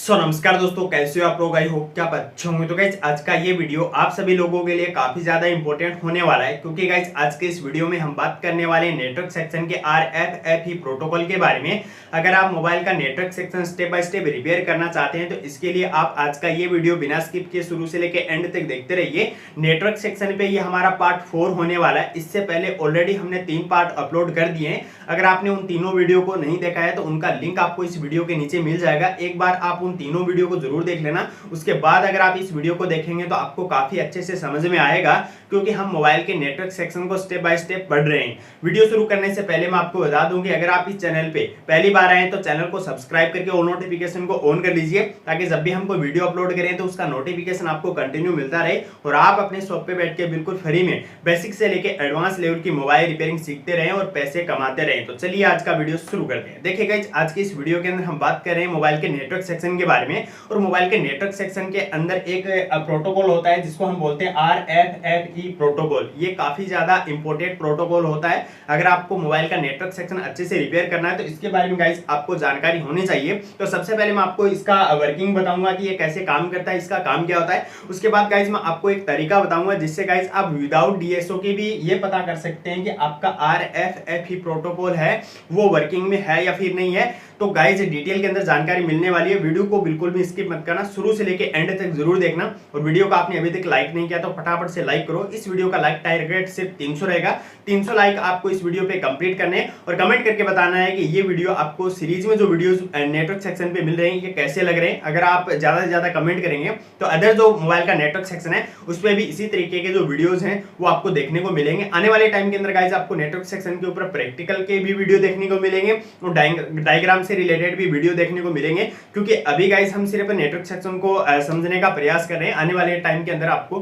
नमस्कार दोस्तों, कैसे हो आप लोग। आई होप कि आप अच्छे होंगे। तो गाइज आज का ये वीडियो आप सभी लोगों के लिए काफी ज्यादा इंपॉर्टेंट होने वाला है, क्योंकि गाइज आज के इस वीडियो में हम बात करने वाले हैं नेटवर्क सेक्शन के RFFE प्रोटोकॉल के बारे में। अगर आप मोबाइल का network section step by step repair करना चाहते हैं तो इसके लिए आप आज का ये वीडियो बिना स्किप किए शुरू से लेकर एंड तक देखते रहिए। नेटवर्क सेक्शन पे ये हमारा पार्ट 4 होने वाला है। इससे पहले ऑलरेडी हमने 3 पार्ट अपलोड कर दिए हैं। अगर आपने उन तीनों वीडियो को नहीं देखा है तो उनका लिंक आपको इस वीडियो के नीचे मिल जाएगा। एक बार आप उन तीनों वीडियो को जरूर देख लेना। उसके बाद अगर आप इस वीडियो को देखेंगे तो आपको काफी अच्छे से समझ में आएगा, क्योंकि हम मोबाइल के नेटवर्क सेक्शन को स्टेप बाय स्टेप पढ़ रहे हैं। वीडियो शुरू करने से पहले मैं आपको बता दूं कि अगर आप इस चैनल पे पहली बार आए तो चैनल को सब्सक्राइब करके ऑल नोटिफिकेशन को ऑन कर लीजिए, ताकि जब भी हम कोई वीडियो अपलोड करें तो उसका नोटिफिकेशन आपको कंटिन्यू मिलता रहे और आप अपने शॉप पे बैठ के बिल्कुल फ्री में बेसिक से लेके एडवांस लेवल की मोबाइल रिपेयरिंग सीखते रहें और पैसे कमाते रहें। तो चलिए आज का वीडियो शुरू करते हैं। देखिए गाइस, आज की इस वीडियो के अंदर हम बात कर रहे हैं मोबाइल के नेटवर्क सेक्शन के बारे में। और मोबाइल के नेटवर्क सेक्शन के अंदर एक प्रोटोकॉल होता है जिसको हम बोलते हैं RFFE प्रोटोकॉल। ये काफी ज्यादा इंपॉर्टेंट प्रोटोकॉल होता है। अगर आपको मोबाइल का नेटवर्क सेक्शन अच्छे से रिपेयर करना है तो इसके बारे में गाइस आपको जानकारी होनी चाहिए। तो सबसे पहले मैं आपको इसका वर्किंग बताऊंगा कि ये कैसे काम करता है, इसका काम क्या होता है। उसके बाद गाइस मैं आपको एक तरीका बताऊंगा जिससे गाइस आप विदाउट DSO के भी ये पता कर सकते हैं कि आपका RFFE प्रोटोकॉल है वो वर्किंग में है या फिर नहीं है। तो गाइस डिटेल के अंदर जानकारी मिलने वाली है। वीडियो को बिल्कुल भी स्किप मत करना, शुरू से लेके एंड तक जरूर देखना। और वीडियो को आपने अभी तक लाइक नहीं किया तो फटाफट से लाइक करो। इस वीडियो का लाइक टारगेट सिर्फ 300 रहेगा। 300 लाइक आपको इस वीडियो पे कंप्लीट करने हैं और कमेंट करके बताना है कि ये वीडियो आपको सीरीज में जो वीडियोस नेटवर्क सेक्शन पे मिल रहे हैं ये कैसे लग रहे हैं। अगर आप ज्यादा से ज्यादा कमेंट करेंगे तो अदर जो मोबाइल का नेटवर्क सेक्शन है उस पर भी इसी तरीके के जो वीडियोज हैं वो आपको देखने को मिलेंगे। आने वाले टाइम के अंदर गाइस आपको नेटवर्क सेक्शन के ऊपर प्रैक्टिकल के भी वीडियो देखने को मिलेंगे और डायग्राम से रिलेटेड भी वीडियो देखने को मिलेंगे, क्योंकि अभी गाइस हम सिर्फ नेटवर्क सेक्शन को समझने का प्रयास कर रहे हैं। आने वाले टाइम के अंदर आपको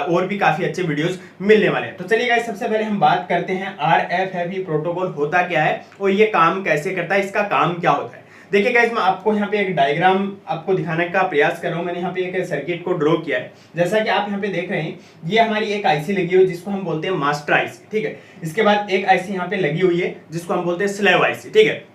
और भी काफी अच्छे वीडियोस मिलने वाले हैं। तो चलिए गाइस सबसे पहले हम बात करते हैं RFFE प्रोटोकॉल होता क्या है और ये काम कैसे करता है, इसका काम क्या होता है। देखिए गाइस, मैं आपको यहाँ पे एक डायग्राम आपको दिखाने का प्रयास कर रहा हूँ। मैंने यहाँ पे एक सर्किट को ड्रॉ किया है। जैसा कि आप यहाँ पे देख रहे हैं, ये हमारी एक आईसी लगी हुई है जिसको हम बोलते हैं मास्टर आईसी, ठीक है। इसके बाद एक आईसी यहाँ पे लगी हुई है जिसको हम बोलते हैं स्लैब आईसी, ठीक है।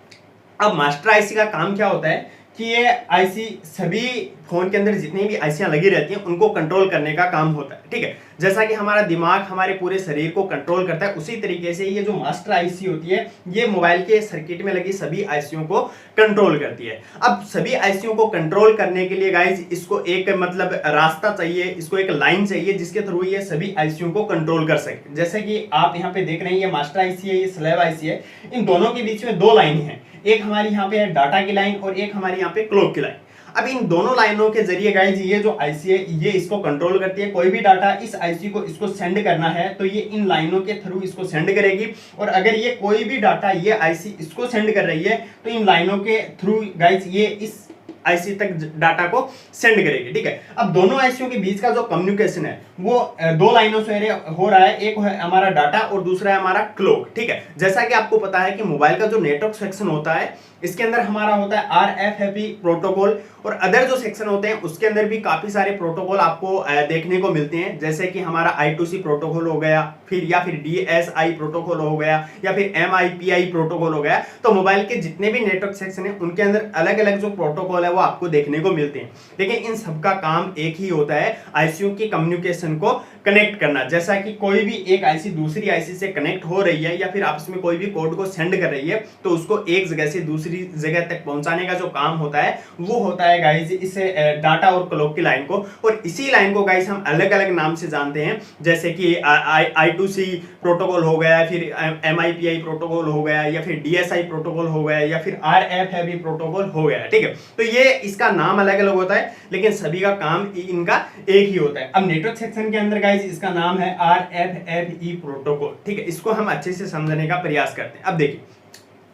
अब मास्टर आईसी का काम क्या होता है कि ये आईसी सभी फोन के अंदर जितनी भी आईसियां लगी रहती हैं उनको कंट्रोल करने का काम होता है, ठीक है। जैसा कि हमारा दिमाग हमारे पूरे शरीर को कंट्रोल करता है, उसी तरीके से ये जो मास्टर आईसी होती है ये मोबाइल के सर्किट में लगी सभी आईसियों को कंट्रोल करती है। अब सभी आईसियों को कंट्रोल करने के लिए गाइस इसको एक मतलब रास्ता चाहिए, इसको एक लाइन चाहिए जिसके थ्रू ये सभी आईसियों को कंट्रोल कर सके। जैसे कि आप यहाँ पे देख रहे हैं, ये मास्टर आईसी है, ये स्लैब आईसी है। इन दोनों के बीच में 2 लाइन है, एक हमारी यहाँ पे है डाटा की लाइन और एक हमारी यहाँ पे क्लॉक की लाइन। अब इन दोनों लाइनों के जरिए गाइस ये जो आईसी है ये इसको कंट्रोल करती है। कोई भी डाटा इस आईसी को इसको सेंड करना है तो ये इन लाइनों के थ्रू इसको सेंड करेगी, और अगर ये कोई भी डाटा ये आईसी इसको सेंड कर रही है तो इन लाइनों के थ्रू गाइस ये इस आईसी तक डाटा को सेंड करेगी, ठीक है। अब दोनों आईसीयों के बीच का जो कम्युनिकेशन है वो 2 लाइनों से हो रहा है। एक है हमारा डाटा और दूसरा है हमारा क्लॉक, ठीक है। जैसा कि आपको पता है कि मोबाइल का जो नेटवर्क सेक्शन होता है इसके अंदर हमारा होता है RFFE प्रोटोकॉल, और अदर जो सेक्शन होते हैं उसके अंदर भी काफी सारे प्रोटोकॉल आपको देखने को मिलते हैं। जैसे कि हमारा I2C प्रोटोकॉल हो गया, फिर या फिर DSI प्रोटोकॉल हो गया, या फिर MIPI प्रोटोकॉल हो गया। तो मोबाइल के जितने भी नेटवर्क सेक्शन है उनके अंदर अलग अलग जो प्रोटोकॉल है वो आपको देखने को मिलते हैं, लेकिन इन सबका काम एक ही होता है, आईसीयू की कम्युनिकेशन को कनेक्ट करना। जैसा कि कोई भी एक आईसी दूसरी आईसी से कनेक्ट हो रही है या फिर आपस में कोई भी कोड को सेंड कर रही है तो उसको एक जगह से दूसरी जगह तक पहुंचाने का जो काम होता है वो होता है गाइस इसे डाटा और क्लॉक की लाइन को। और इसी लाइन को गाइस हम अलग अलग नाम से जानते हैं, जैसे कि I2C प्रोटोकॉल हो गया, फिर MIPI प्रोटोकॉल हो गया, या फिर DSI प्रोटोकॉल हो गया, या फिर RFFE प्रोटोकॉल हो गया, ठीक है। तो ये इसका नाम अलग अलग होता है लेकिन सभी का काम इनका एक ही होता है। अब नेटवर्क सेक्शन के अंदर गाइस इसका नाम है RFFE प्रोटोकॉल, ठीक है। इसको हम अच्छे से समझने का प्रयास करते हैं। अब देखिए,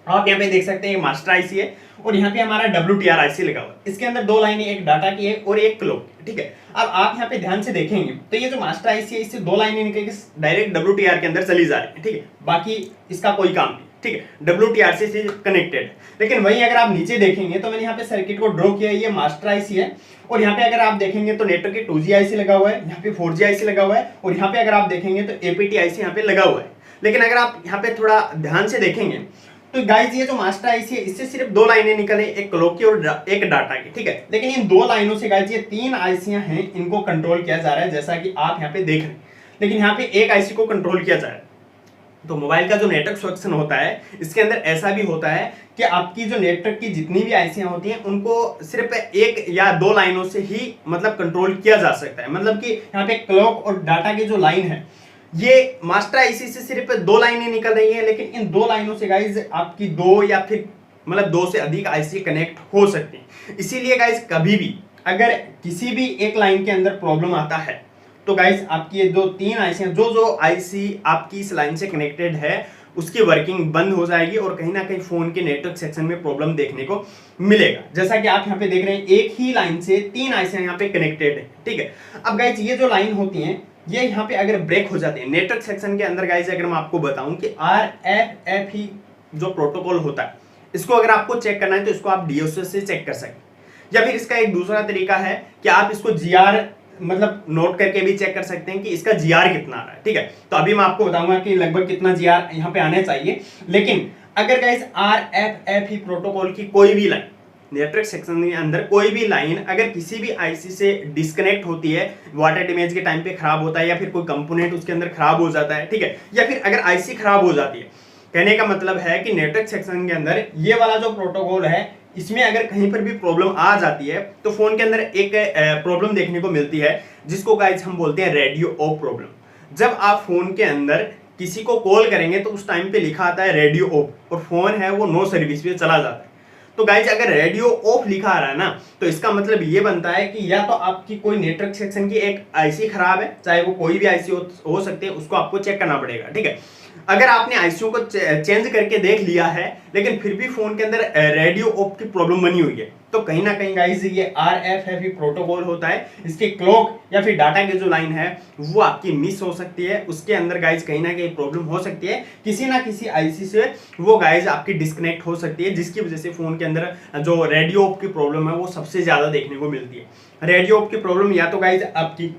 आप यहाँ पे देख सकते हैं ये मास्टर आईसी है और यहाँ पे हमारा WTR आईसी लगा हुआ है। इसके अंदर 2 लाइनें, एक डाटा की है और एक क्लॉक, ठीक है। अब आप यहाँ पे ध्यान से देखेंगे तो ये जो मास्टर आईसी है इससे 2 लाइनें निकल के डायरेक्ट WTR के अंदर चली जा रही है, ठीक है। बाकी इसका कोई काम नहीं, ठीक है। WTR से कनेक्टेड। लेकिन वहीं अगर आप नीचे देखेंगे तो मैंने यहाँ पे सर्किट को ड्रॉ किया है, ये मास्टर आईसी है, और यहाँ पे अगर आप देखेंगे तो नेटवर्क के 2G आईसी लगा हुआ है, यहाँ पे 4G आईसी लगा हुआ है, और यहाँ पे अगर आप देखेंगे तो APT आईसी यहाँ पे लगा हुआ है। लेकिन अगर आप यहाँ पे थोड़ा ध्यान से देखेंगे तो गाइस ये जो मास्टर आईसी है इससे सिर्फ 2 लाइनें निकले, एक क्लॉक की और एक डाटा की, ठीक है। लेकिन इन 2 लाइनों से गाइस ये 3 आईसीयां हैं, इनको कंट्रोल किया जा रहा है, जैसा कि आप यहाँ पे देख रहे हैं। लेकिन यहाँ पे एक आईसी को कंट्रोल किया जा रहा है। तो मोबाइल का जो नेटवर्क सेक्शन होता है इसके अंदर ऐसा भी होता है कि आपकी जो नेटवर्क की जितनी भी आईसीयां होती हैं उनको सिर्फ 1 या 2 लाइनों से ही मतलब कंट्रोल किया जा सकता है। मतलब कि यहाँ पे क्लॉक और डाटा की जो लाइन है ये मास्टर आईसी से सिर्फ 2 लाइनें निकल रही है, लेकिन इन 2 लाइनों से गाइज आपकी 2 या फिर मतलब 2 से अधिक आईसी कनेक्ट हो सकती है। इसीलिए गाइज कभी भी अगर किसी भी एक लाइन के अंदर प्रॉब्लम आता है तो गाइज आपकी ये जो 3 आईसी हैं, जो आईसी आपकी इस लाइन से कनेक्टेड है उसकी वर्किंग बंद हो जाएगी और कहीं ना कहीं फोन के नेटवर्क सेक्शन में प्रॉब्लम देखने को मिलेगा। जैसा कि आप यहाँ पे देख रहे हैं एक ही लाइन से 3 आईसी यहाँ पे कनेक्टेड है, ठीक है। अब गाइज ये जो लाइन होती हैं ये यहाँ पे अगर ब्रेक हो जाते हैं नेटवर्क सेक्शन के अंदर गाइज, अगर मैं आपको बताऊं कि RFF ही जो प्रोटोकॉल होता है इसको अगर आपको चेक करना है तो इसको आप DSO से चेक कर सकते हैं, या फिर इसका एक दूसरा तरीका है कि आप इसको GR मतलब नोट करके भी चेक कर सकते हैं कि इसका GR कितना आ रहा है, ठीक है। तो अभी मैं आपको बताऊंगा कि लगभग कितना GR यहाँ पे आने चाहिए। लेकिन अगर गाइज RFF ही प्रोटोकॉल की कोई भी लाइन नेटवर्क सेक्शन के अंदर कोई भी लाइन अगर किसी भी आईसी से डिस्कनेक्ट होती है, वाटर डैमेज के टाइम पे खराब होता है या फिर कोई कंपोनेंट उसके अंदर खराब हो जाता है, ठीक है, या फिर अगर आईसी खराब हो जाती है, कहने का मतलब है कि नेटवर्क सेक्शन के अंदर ये वाला जो प्रोटोकॉल है इसमें अगर कहीं पर भी प्रॉब्लम आ जाती है तो फोन के अंदर एक प्रॉब्लम देखने को मिलती है जिसको गाइस हम बोलते हैं रेडियो ऑफ प्रॉब्लम। जब आप फोन के अंदर किसी को कॉल करेंगे तो उस टाइम पे लिखा आता है रेडियो ऑफ और फोन है वो नो सर्विस पे चला जाता है। तो गाइज अगर रेडियो ऑफ लिखा आ रहा है ना तो इसका मतलब ये बनता है कि या तो आपकी कोई नेटवर्क सेक्शन की एक आईसी खराब है, चाहे वो कोई भी आईसी हो सकते हैं, उसको आपको चेक करना पड़ेगा, ठीक है। अगर आपने आईसीयू को चेंज करके देख लिया है लेकिन फिर भी फोन के अंदर रेडियो ऑफ की प्रॉब्लम बनी हुई है तो कहीं ना कहीं गाइस ये RFF प्रोटोकॉल होता है, इसके क्लॉक या फिर डाटा की जो लाइन है वो आपकी मिस हो सकती है, उसके अंदर गाइस कहीं ना कहीं प्रॉब्लम हो सकती है, किसी ना किसी आईसी से वो गाइस आपकी डिस्कनेक्ट हो सकती है, जिसकी वजह से फोन के अंदर जो रेडियो ऑफ की प्रॉब्लम है वो सबसे ज्यादा देखने को मिलती है। रेडियो ऑफ की प्रॉब्लम या तो गाइस आपकी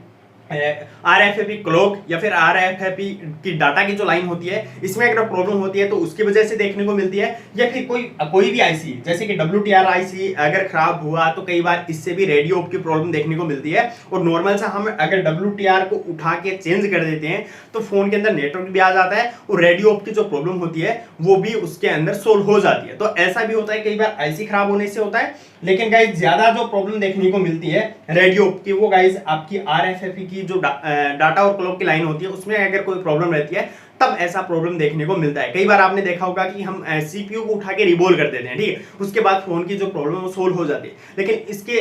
RFF क्लॉक या फिर RFF की डाटा की जो लाइन होती है इसमें अगर प्रॉब्लम होती है तो उसकी वजह से देखने को मिलती है, या फिर कोई भी आईसी जैसे कि WTR आईसी अगर खराब हुआ तो कई बार इससे भी रेडियो ऑफ की प्रॉब्लम देखने को मिलती है। और नॉर्मल सा हम अगर WTR को उठा के चेंज कर देते हैं तो फोन के अंदर नेटवर्क भी आ जाता है और रेडियो ऑफ की जो प्रॉब्लम होती है वो भी उसके अंदर सोल्व हो जाती है। तो ऐसा भी होता है कई बार आईसी खराब होने से होता है, लेकिन गाइज ज्यादा जो प्रॉब्लम देखने को मिलती है रेडियो ऑफ की वो गाइज आपकी RFF की जो डाटा और क्लॉक की लाइन होती है उसमें अगर कोई प्रॉब्लम रहती है तब ऐसा प्रॉब्लम देखने को मिलता है। कई बार आपने देखा होगा कि हम CPU को उठा के रिबोल कर देते हैं, ठीक है, उसके बाद फोन की जो प्रॉब्लम वो सोल्व हो जाती है। लेकिन इसके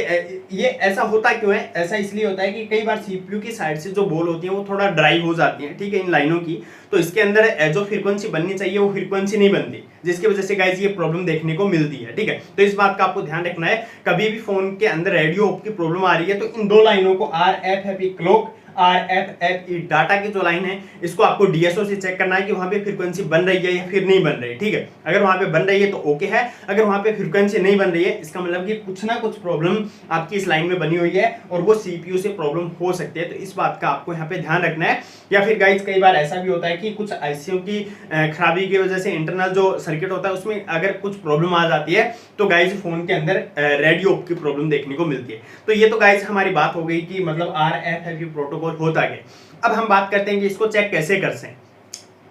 ये ऐसा होता क्यों है? ऐसा इसलिए होता है कि कई बार CPU की साइड से जो बॉल होती है वो थोड़ा ड्राई हो जाती है, ठीक है, इन लाइनों की, तो इसके अंदर जो फ्रीक्वेंसी बननी चाहिए वो फ्रीक्वेंसी नहीं बनती, जिसकी वजह से गाइस ये प्रॉब्लम देखने को मिलती है, ठीक है। तो इस बात का आपको ध्यान रखना है, कभी भी फोन के अंदर रेडियो ऑफ की प्रॉब्लम आ रही है तो इन दो लाइनों को RFF क्लॉक RFF डाटा की जो लाइन है इसको आपको DSO से चेक करना है कि वहां पे फ्रीक्वेंसी बन रही है या फिर नहीं बन रही है, ठीक है। अगर वहां पे बन रही है तो ओके है, अगर वहां पे फ्रीक्वेंसी नहीं बन रही है इसका मतलब कि कुछ ना कुछ प्रॉब्लम आपकी इस लाइन में बनी हुई है और वो CPU से प्रॉब्लम हो सकती है। तो इस बात का आपको यहाँ पे ध्यान रखना है। या फिर गाइज कई बार ऐसा भी होता है कि कुछ आईसीयू की खराबी की वजह से इंटरनल जो सर्किट होता है उसमें अगर कुछ प्रॉब्लम आ जाती है तो गाइज फोन के अंदर रेडियो ऑफ की प्रॉब्लम देखने को मिलती है। तो ये तो गाइज हमारी बात हो गई कि मतलब RFF प्रोटोकॉल होता है। अब हम बात करते हैं कि इसको चेक कैसे कर सकते हैं।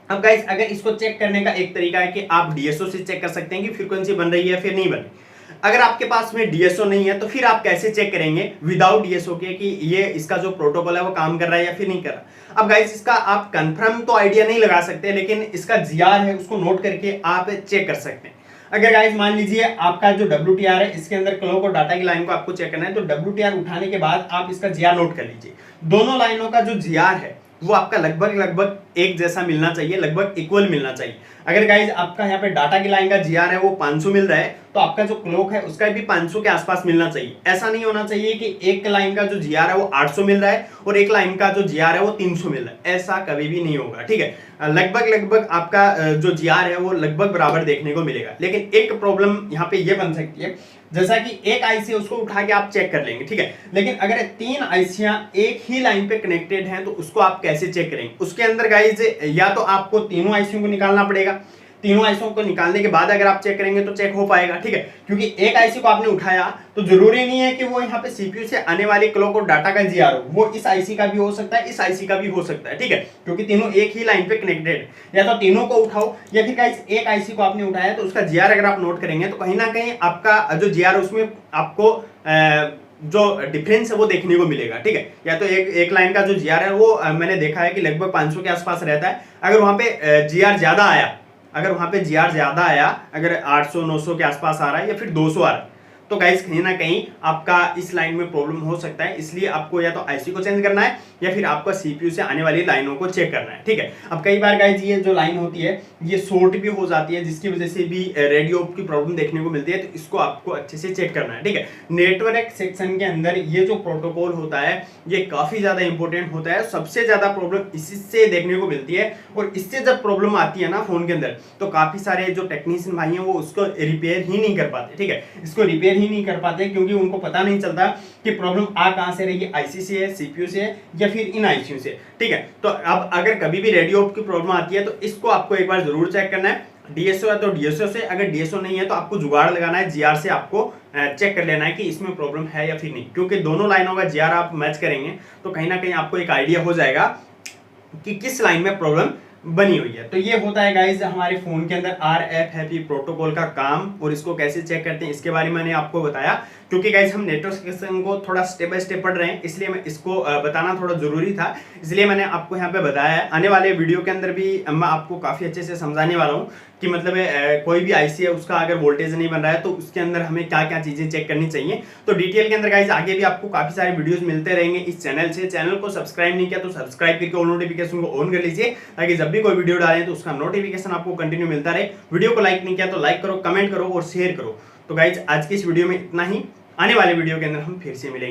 अब गाइस अगर इसको चेक करने का एक तरीका है कि आप DSO से चेक कर सकते हैं कि फ्रीक्वेंसी बन रही है फिर नहीं बन रही। अगर आपके पास में DSO नहीं है तो फिर आप कैसे चेक करेंगे विदाउट DSO के कि ये इसका जो प्रोटोकॉल है वो काम कर रहा है या फिर नहीं कर रहा। अब गाइस इसका आप कंफर्म तो आइडिया नहीं लगा सकते, लेकिन इसका GR है उसको नोट करके आप चेक कर सकते हैं। अगर गाइस मान लीजिए आपका जो WTR है इसके अंदर क्लॉक और डाटा की लाइन को आपको चेक करना है तो WTR उठाने के बाद आप इसका GR नोट कर लीजिए। दोनों लाइनों का जो GR है वो आपका लगभग एक जैसा मिलना चाहिए, लगभग इक्वल मिलना चाहिए। अगर गाइज आपका यहाँ पे डाटा की लाइन का GR है वो 500 मिल रहा है तो आपका जो क्लॉक है उसका भी 500 के आसपास मिलना चाहिए। ऐसा नहीं होना चाहिए कि एक लाइन का जो GR है वो 800 मिल रहा है और एक लाइन का जो GR है वो 300 मिल रहा है, ऐसा कभी भी नहीं होगा, ठीक है। लगभग आपका जो GR है वो लगभग बराबर देखने को मिलेगा। लेकिन एक प्रॉब्लम यहाँ पे ये बन सकती है, जैसा कि एक आईसी उसको उठा के आप चेक कर लेंगे, ठीक है, लेकिन अगर 3 आईसियां एक ही लाइन पे कनेक्टेड हैं तो उसको आप कैसे चेक करेंगे? उसके अंदर गाइज या तो आपको तीनों आईसियों को निकालना पड़ेगा तीनों आईसी को निकालने के बाद अगर आप चेक करेंगे तो चेक हो पाएगा, ठीक है। क्योंकि एक आईसी को आपने उठाया तो जरूरी नहीं है कि वो यहाँ पे सीपीयू से आने वाली क्लॉक और डाटा का जीआर हो, वो इस आईसी का भी हो सकता है, इस आईसी का भी हो सकता है, ठीक है। क्योंकि तीनों एक ही लाइन पे कनेक्टेड, या तो तीनों को उठाओ या फिर गाइस एक आईसी को आपने उठाया तो उसका जीआर अगर आप नोट करेंगे तो कहीं ना कहीं आपका जो जीआर उसमें आपको जो डिफरेंस है वो देखने को मिलेगा, ठीक है। या तो एक लाइन का जो जीआर है वो मैंने देखा है कि लगभग 500 के आसपास रहता है। अगर वहां पे जीआर ज्यादा आया, अगर 800 900 के आसपास आ रहा है या फिर 200 आ रहा है, तो गाइस कहीं ना कहीं आपका इस लाइन में प्रॉब्लम हो सकता है। इसलिए आपको या तो आईसी को चेंज करना है या फिर आपका सीपीयू से आने वाली लाइनों को चेक करना है, ठीक है। अब कई बार गाइस ये जो लाइन होती है ये शॉर्ट भी हो जाती है, जिसकी वजह से भी रेडियो की प्रॉब्लम देखने को मिलती है, तो इसको आपको अच्छे से चेक करना है, ठीक है। नेटवर्क सेक्शन के अंदर ये जो प्रोटोकॉल होता है ये काफी ज्यादा इंपॉर्टेंट होता है। सबसे ज्यादा प्रॉब्लम इससे देखने को मिलती है, और इससे जब प्रॉब्लम आती है ना फोन के अंदर, तो काफी सारे जो टेक्नीशियन भाई हैं वो उसको रिपेयर ही नहीं कर पाते, ठीक है। इसको रिपेयर ही नहीं कर पाते क्योंकि उनको पता नहीं चलता कि प्रॉब्लम आ कहां से रही है, आईसी से है, सीपीयू से है या फिर इन आईसीयू से, ठीक है। तो अब अगर कभी भी रेडियो की प्रॉब्लम आती है तो इसको आपको एक बार जरूर चेक करना है। डीएसओ है तो डीएसओ से, अगर डीएसओ नहीं है तो आपको जुगाड़ लगाना है, जीआर से आपको चेक कर लेना है कि इसमें प्रॉब्लम है या फिर नहीं। क्योंकि दोनों लाइनों का जीआर आप मैच करेंगे तो कहीं ना कहीं आपको एक आइडिया हो जाएगा कि किस लाइन में प्रॉब्लम बनी हुई है। तो ये होता है गाइज हमारे फोन के अंदर RFFE प्रोटोकॉल का काम, और इसको कैसे चेक करते हैं इसके बारे में मैंने आपको बताया। क्योंकि गाइज हम नेटवर्क सेक्शन को थोड़ा स्टेप बाय स्टेप पढ़ रहे हैं, इसलिए मैं इसको बताना थोड़ा जरूरी था, इसलिए मैंने आपको यहाँ पे बताया है। आने वाले वीडियो के अंदर भी मैं आपको काफी अच्छे से समझाने वाला हूँ कि मतलब कोई भी आईसी है उसका अगर वोल्टेज नहीं बन रहा है तो उसके अंदर हमें क्या क्या चीजें चेक करनी चाहिए। तो डिटेल के अंदर गाइज आगे भी आपको काफी सारे वीडियोस मिलते रहेंगे इस चैनल से। चैनल को सब्सक्राइब नहीं किया तो सब्सक्राइब करके ऑल नोटिफिकेशन को ऑन कर लीजिए, ताकि जब भी कोई वीडियो डालें तो उसका नोटिफिकेशन आपको कंटिन्यू मिलता रहे। वीडियो को लाइक नहीं किया तो लाइक करो, कमेंट करो और शेयर करो। तो गाइज आज की इस वीडियो में इतना ही, आने वाले वीडियो के अंदर हम फिर से मिलेंगे।